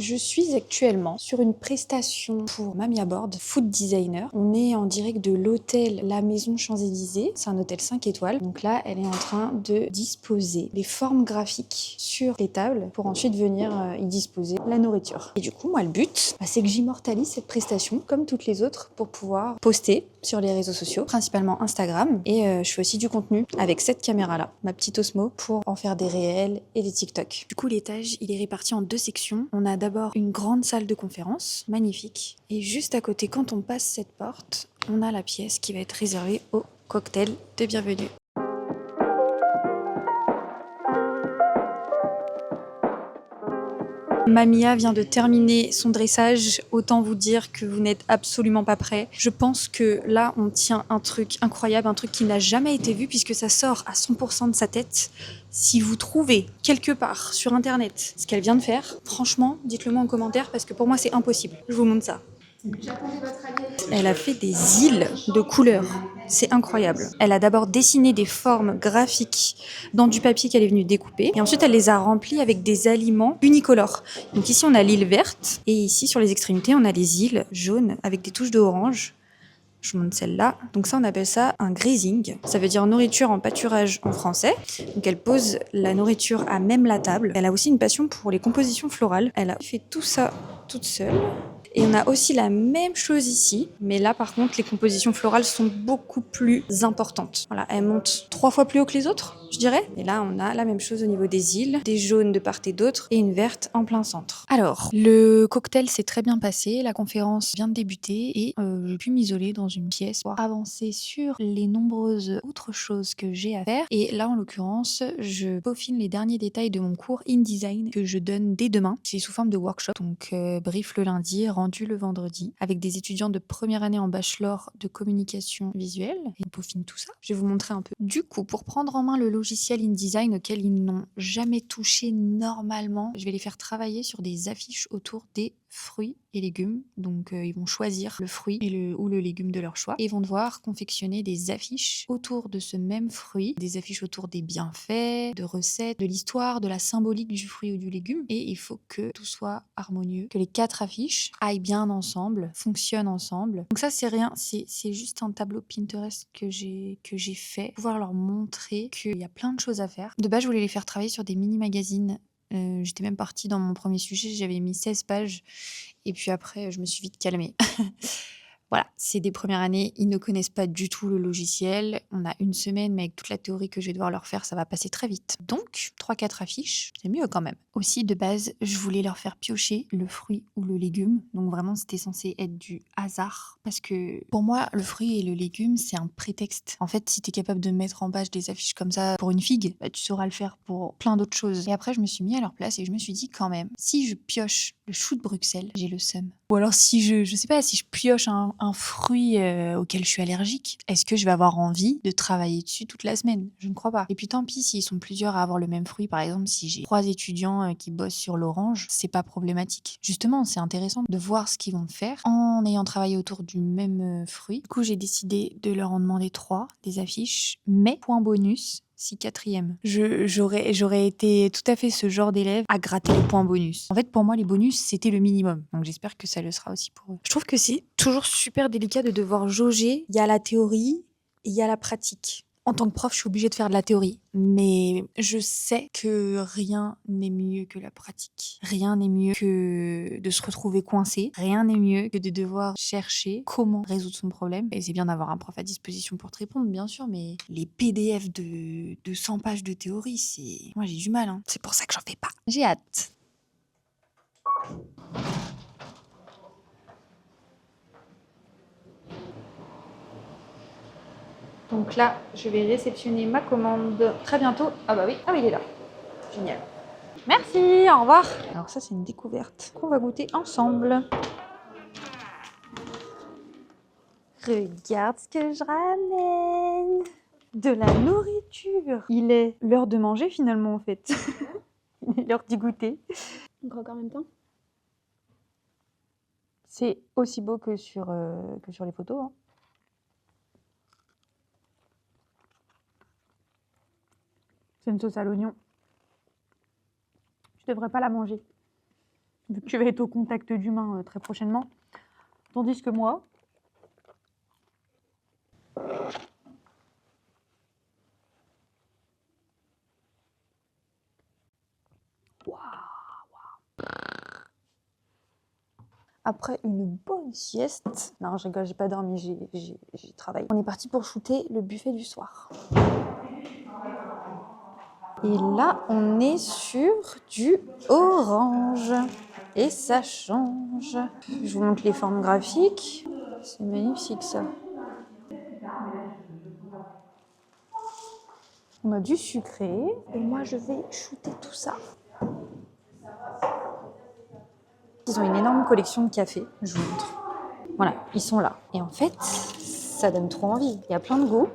Je suis actuellement sur une prestation pour Mamia Board, food designer. On est en direct de l'hôtel La Maison Champs-Élysées. C'est un hôtel 5 étoiles. Donc là, elle est en train de disposer les formes graphiques sur les tables pour ensuite venir y disposer la nourriture. Et du coup, moi, le but, c'est que j'immortalise cette prestation comme toutes les autres pour pouvoir poster sur les réseaux sociaux, principalement Instagram. Et je fais aussi du contenu avec cette caméra-là, ma petite Osmo, pour en faire des réels et des TikTok. Du coup, l'étage, il est réparti en 2 sections. On a d'abord une grande salle de conférence, magnifique. Et juste à côté, quand on passe cette porte, on a la pièce qui va être réservée au cocktail de bienvenue. Mamia vient de terminer son dressage, autant vous dire que vous n'êtes absolument pas prêts. Je pense que là, on tient un truc incroyable, un truc qui n'a jamais été vu puisque ça sort à 100% de sa tête. Si vous trouvez quelque part sur internet ce qu'elle vient de faire, franchement, dites-le moi en commentaire parce que pour moi, c'est impossible. Je vous montre ça. Elle a fait des îles de couleurs. C'est incroyable. Elle a d'abord dessiné des formes graphiques dans du papier qu'elle est venue découper. Et ensuite, elle les a remplies avec des aliments unicolores. Donc ici, on a l'île verte. Et ici, sur les extrémités, on a des îles jaunes avec des touches de orange. Je vous montre celle-là. Donc ça, on appelle ça un grazing. Ça veut dire nourriture en pâturage en français. Donc elle pose la nourriture à même la table. Elle a aussi une passion pour les compositions florales. Elle a fait tout ça toute seule. Et on a aussi la même chose ici, mais là par contre les compositions florales sont beaucoup plus importantes. Voilà, elles montent 3 fois plus haut que les autres, je dirais. Et là on a la même chose au niveau des îles, des jaunes de part et d'autre et une verte en plein centre. Alors, le cocktail s'est très bien passé, la conférence vient de débuter et j'ai pu m'isoler dans une pièce pour avancer sur les nombreuses autres choses que j'ai à faire. Et là en l'occurrence, je peaufine les derniers détails de mon cours InDesign que je donne dès demain. C'est sous forme de workshop, donc brief le lundi, rendu le vendredi, avec des étudiants de première année en bachelor de communication visuelle. Et on peaufine tout ça. Je vais vous montrer un peu. Du coup, pour prendre en main le logiciel InDesign auquel ils n'ont jamais touché normalement, je vais les faire travailler sur des affiches autour des fruits et légumes. Donc ils vont choisir le fruit ou le légume de leur choix et ils vont devoir confectionner des affiches autour de ce même fruit, des affiches autour des bienfaits, de recettes, de l'histoire, de la symbolique du fruit ou du légume. Et il faut que tout soit harmonieux, que les 4 affiches aillent bien ensemble, fonctionnent ensemble. Donc ça c'est rien, c'est juste un tableau Pinterest que j'ai fait pour pouvoir leur montrer qu'il y a plein de choses à faire. De base je voulais les faire travailler sur des mini-magazines. J'étais même partie dans mon premier sujet, j'avais mis 16 pages et puis après je me suis vite calmée. Voilà, c'est des premières années, ils ne connaissent pas du tout le logiciel. On a une semaine, mais avec toute la théorie que je vais devoir leur faire, ça va passer très vite. Donc, 3-4 affiches, c'est mieux quand même. Aussi, de base, je voulais leur faire piocher le fruit ou le légume. Donc vraiment, c'était censé être du hasard. Parce que pour moi, le fruit et le légume, c'est un prétexte. En fait, si tu es capable de mettre en page des affiches comme ça pour une figue, bah, tu sauras le faire pour plein d'autres choses. Et après, je me suis mis à leur place et je me suis dit quand même, si je pioche le chou de Bruxelles, j'ai le seum. Ou alors si je sais pas, si je pioche un fruit auquel je suis allergique, est-ce que je vais avoir envie de travailler dessus toute la semaine? Je ne crois pas. Et puis tant pis s'ils sont plusieurs à avoir le même fruit. Par exemple, si j'ai 3 étudiants qui bossent sur l'orange, c'est pas problématique. Justement, c'est intéressant de voir ce qu'ils vont faire en ayant travaillé autour du même fruit. Du coup, j'ai décidé de leur en demander 3 des affiches, mais point bonus, si 4e. J'aurais été tout à fait ce genre d'élève à gratter les points bonus. En fait, pour moi, les bonus, c'était le minimum. Donc j'espère que ça le sera aussi pour eux. Je trouve que c'est toujours super délicat de devoir jauger. Il y a la théorie et il y a la pratique. En tant que prof, je suis obligée de faire de la théorie. Mais je sais que rien n'est mieux que la pratique. Rien n'est mieux que de se retrouver coincé. Rien n'est mieux que de devoir chercher comment résoudre son problème. Et c'est bien d'avoir un prof à disposition pour te répondre, bien sûr, mais les PDF de 100 pages de théorie, c'est... Moi, j'ai du mal, hein. C'est pour ça que j'en fais pas. J'ai hâte. Donc là, je vais réceptionner ma commande très bientôt. Ah bah oui, ah oui, il est là. Génial. Merci, au revoir. Alors ça, c'est une découverte qu'on va goûter ensemble. Regarde ce que je ramène. De la nourriture. Il est l'heure de manger finalement en fait. Il est l'heure d'y goûter. On croque en même temps. C'est aussi beau que sur les photos. Hein. C'est une sauce à l'oignon. Je devrais pas la manger. vu que tu vas être au contact d'humains très prochainement. Tandis que moi, après une bonne sieste, non je rigole, j'ai pas dormi, j'ai travaillé. On est parti pour shooter le buffet du soir. Et là, on est sur du orange. Et ça change. Je vous montre les formes graphiques. C'est magnifique ça. On a du sucré. Et moi, je vais shooter tout ça. Ils ont une énorme collection de cafés. Je vous montre. Voilà, ils sont là. Et en fait, ça donne trop envie. Il y a plein de goûts.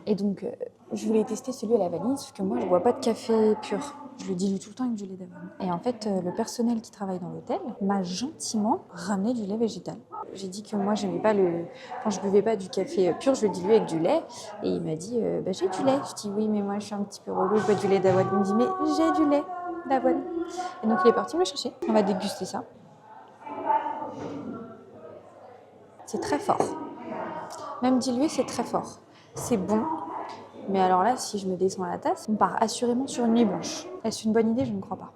Et donc, je voulais tester celui à la vanille, sauf que moi, je ne bois pas de café pur. Je le dilue tout le temps avec du lait d'avoine. Et en fait, le personnel qui travaille dans l'hôtel m'a gentiment ramené du lait végétal. J'ai dit que moi, j'aimais pas quand je buvais pas du café pur, je le diluais avec du lait. Et il m'a dit, j'ai du lait. Je dis, oui, mais moi, je suis un petit peu relou, je bois du lait d'avoine. Il me dit, mais j'ai du lait d'avoine. Et donc, il est parti me le chercher. On va déguster ça. C'est très fort. Même dilué, c'est très fort. C'est bon. Mais alors là, si je me descends à la tasse, on part assurément sur une nuit blanche. Est-ce une bonne idée? Je ne crois pas.